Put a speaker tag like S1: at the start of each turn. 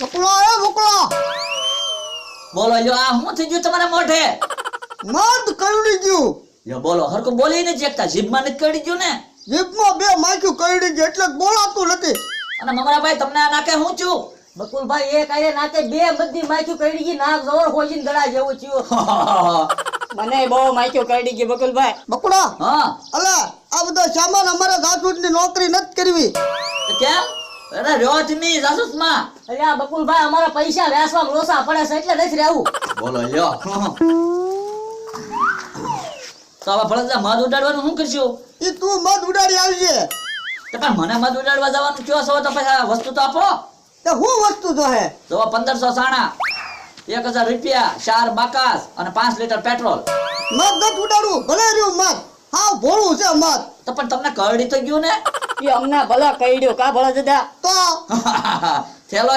S1: બકલો
S2: બોલો લ્યો આ શું થઈ ગયું તમારા મોઢે?
S1: મદ કરડી ગયું.
S2: લ્યો બોલો હરકો બોલી નથી શકતા, જીભમાં નથી કરી ગયું ને?
S1: જીભમાં બે માખ્યું કરડી ગયું એટલે જ બોલાતું નથી.
S2: અને મમરાભાઈ તમને આ નાકે હું છું?
S3: બકુલભાઈ એક આયે નાતે બે બધી માખ્યું કરડી ગઈ, નાક જોર હોજીને ગળા જેવું થયું. મને બહુ માખ્યું કરડી ગઈ બકુલભાઈ.
S1: બકડા
S2: હા
S1: અલે આ બધો સામાન અમારે જાસૂસની નોકરી નથી કરવી.
S2: તો કેમ? અરે રહ્યો જ નહીં જાસૂસમાં.
S3: અરે આ બકુલભાઈ અમારા પૈસા વ્યાસમાં લોસા પડે છે એટલે નથી રહેવું.
S2: બોલો લ્યો તો હવે ભળતરા મધ ઉડાડવાનું શું કરશું?
S1: ઈ તું મદ ઉડાડી આવજે.
S2: તો પણ મને મધ ઉડાડવા જવાનું કયો છો તો પછી આ વસ્તુ તો આપો.
S1: તે હું વસ્તુ તો હે
S2: તો 1500 સાણા, 1000 રૂપિયા, 4 બાકાસ અને 5 લીટર પેટ્રોલ.
S1: મદ નથી ઉડાડવું ભલે રહ્યું મદ. હા ભોળું છે મદ
S2: તો પણ તમને કરડી તો ગયું ને?
S3: એ અમને ભલા કહી દો કા ભલા દાદા.
S1: તો
S2: થેલો